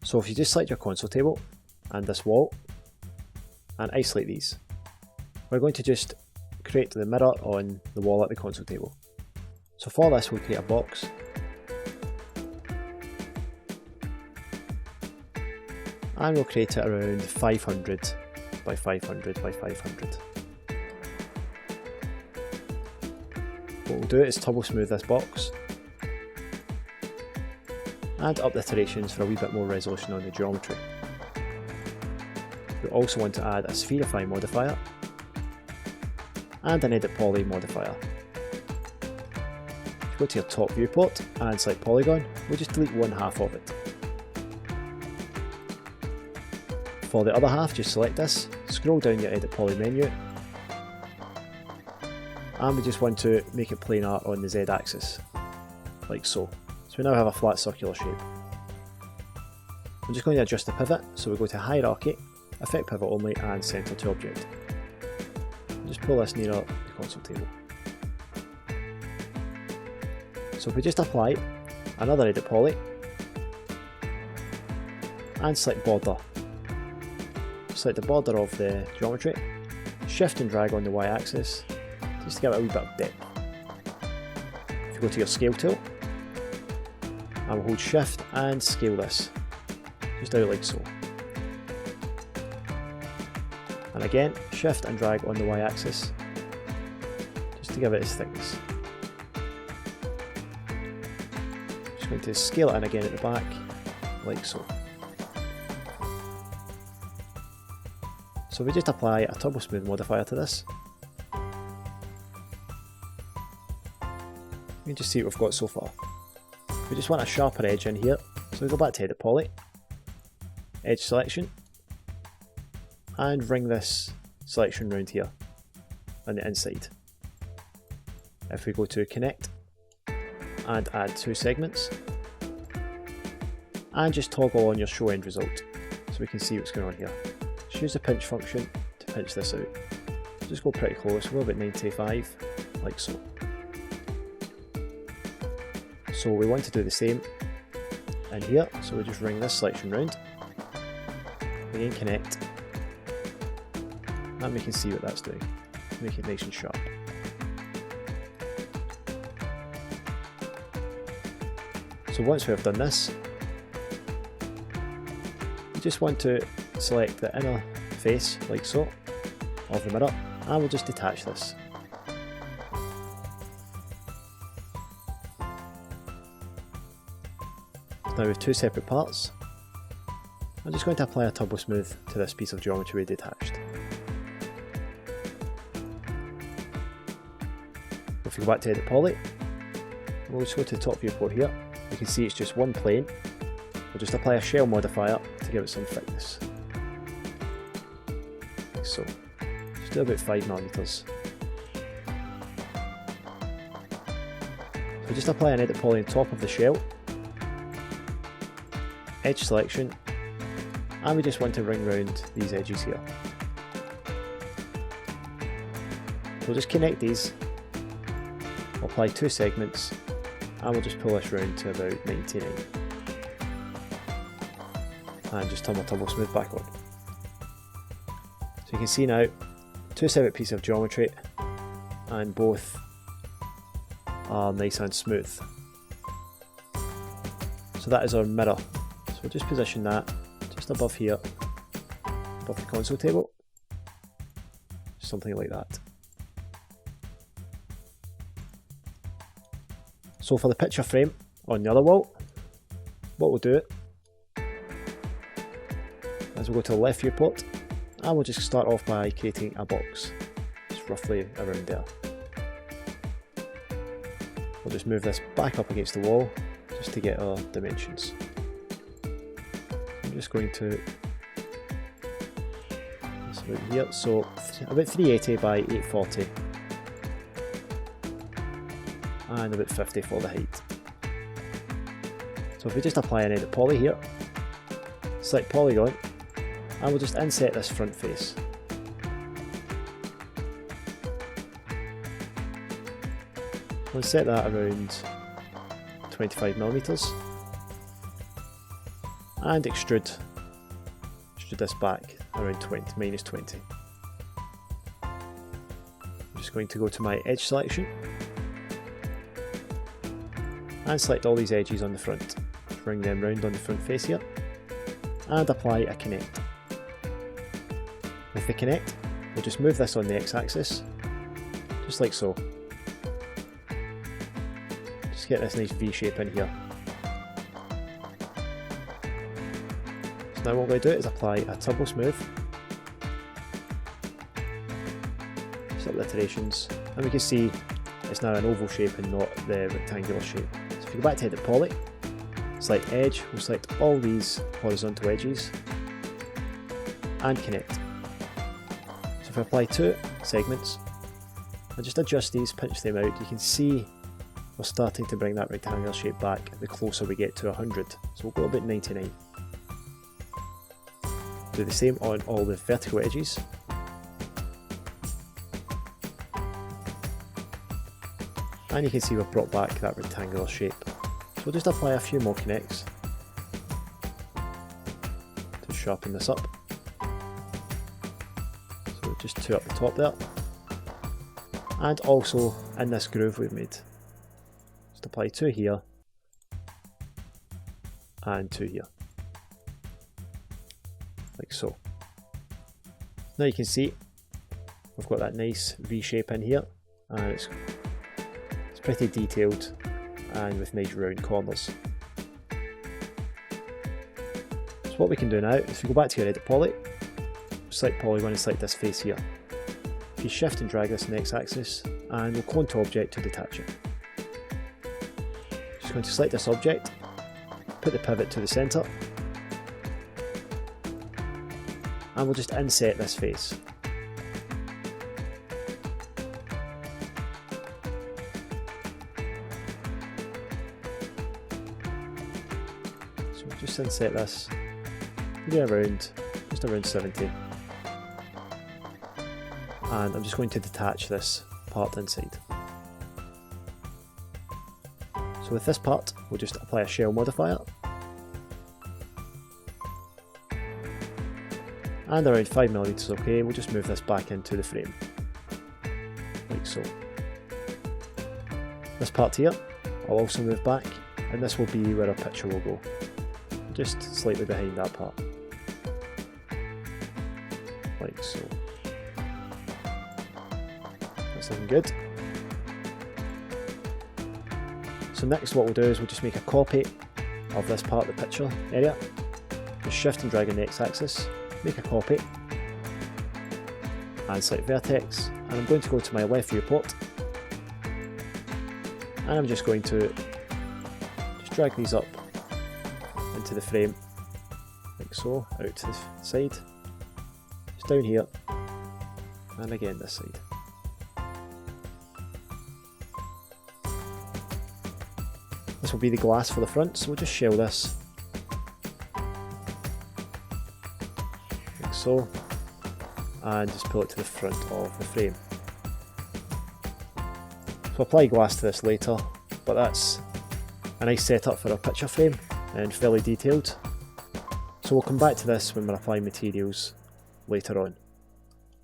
So if you just select your console table and this wall and isolate these, we're going to just create the mirror on the wall at the console table. So for this we'll create a box, and we'll create it around 500 by 500 by 500. What we'll do is turbo smooth this box and up the iterations for a wee bit more resolution on the geometry. We also want to add a spherify modifier and an edit poly modifier. If you go to your top viewport and select polygon, we'll just delete one half of it. For the other half, just select this, scroll down your edit poly menu, and we just want to make it planar on the Z axis, like so. So we now have a flat circular shape. I'm just going to adjust the pivot, so we go to hierarchy, effect pivot only, and center to object. Just pull this nearer the console table. So if we just apply another edit poly and select border, select the border of the geometry, shift and drag on the Y axis just to give it a wee bit of depth. If you go to your scale tool, and we'll hold shift and scale this, just out like so. And again, shift and drag on the Y axis, just to give it its thickness. Just going to scale it in again at the back, like so. So we just apply a turbo smooth modifier to this. You can just see what we've got so far. We just want a sharper edge in here, so we go back to edit poly, edge selection, and bring this selection round here on the inside. If we go to connect and add two segments, and just toggle on your show end result so we can see what's going on here. Just use the pinch function to pinch this out. Just go pretty close, we'll go about 95, like so. So we want to do the same in here, so we just ring this selection round, again connect, and we can see what that's doing. Make it nice and sharp. So once we have done this, we just want to select the inner face, like so, of the mirror, and we'll just detach this. Now we have two separate parts. I'm just going to apply a turbo smooth to this piece of geometry we detached. If we go back to edit poly, we'll just go to the top viewport here. You can see it's just one plane. We'll just apply a shell modifier to give it some thickness. Like so. Just do about 5mm. So just apply an edit poly on top of the shell, edge selection, and we just want to ring round these edges here. We'll just connect these, we'll apply two segments, and we'll just pull this round to about 99. And just turn my turbo smooth back on. So you can see now, two separate pieces of geometry, and both are nice and smooth. So that is our mirror. So we'll just position that just above here, above the console table, something like that. So for the picture frame on the other wall, what we'll do is we'll go to the left viewport, and we'll just start off by creating a box, just roughly around there. We'll just move this back up against the wall just to get our dimensions. I'm just going to this about here, so about 380 by 840 and about 50 for the height. So if we just apply an edit poly here, select polygon, and we'll just inset this front face. We'll set that around 25mm. and extrude this back around minus 20. I'm just going to go to my edge selection and select all these edges on the front, bring them round on the front face here, and apply a connect. With the connect, we'll just move this on the x-axis, just like so. Just get this nice V shape in here. So now what we're going to do is apply a turbo smooth, just obliterations, and we can see it's now an oval shape and not the rectangular shape. So if you go back to Edit Poly, select Edge, we'll select all these horizontal edges and connect. So if I apply 2 segments and just adjust these, pinch them out, you can see we're starting to bring that rectangular shape back the closer we get to 100. So we'll go about 99. Do the same on all the vertical edges. And you can see we've brought back that rectangular shape. So we'll just apply a few more connects to sharpen this up. So just 2 up the top there. And also in this groove we've made. Just apply 2 here and 2 here. Like so. Now you can see we've got that nice V shape in here, and it's pretty detailed and with nice round corners. So what we can do now, if you go back to your Edit Poly, select Polygon and select this face here. If you shift and drag this on the x-axis, and we'll clone to object to detach it. Just going to select this object, put the pivot to the centre, and we'll just inset this face. So we'll just inset this, maybe around, just around 70. And I'm just going to detach this part inside. So with this part, we'll just apply a shell modifier. And around 5mm is okay, we'll just move this back into the frame, like so. This part here, I'll also move back, and this will be where our picture will go, just slightly behind that part, like so. That's looking good. So next what we'll do is we'll just make a copy of this part of the picture area, just shift and drag on the x-axis, make a copy, and select vertex, and I'm going to go to my left viewport, and I'm just going to just drag these up into the frame, like so, out to the side, just down here, and again this side. This will be the glass for the front, so we'll just shell this like so, and just pull it to the front of the frame. So apply glass to this later, but that's a nice setup for our picture frame and fairly detailed. So we'll come back to this when we're applying materials later on.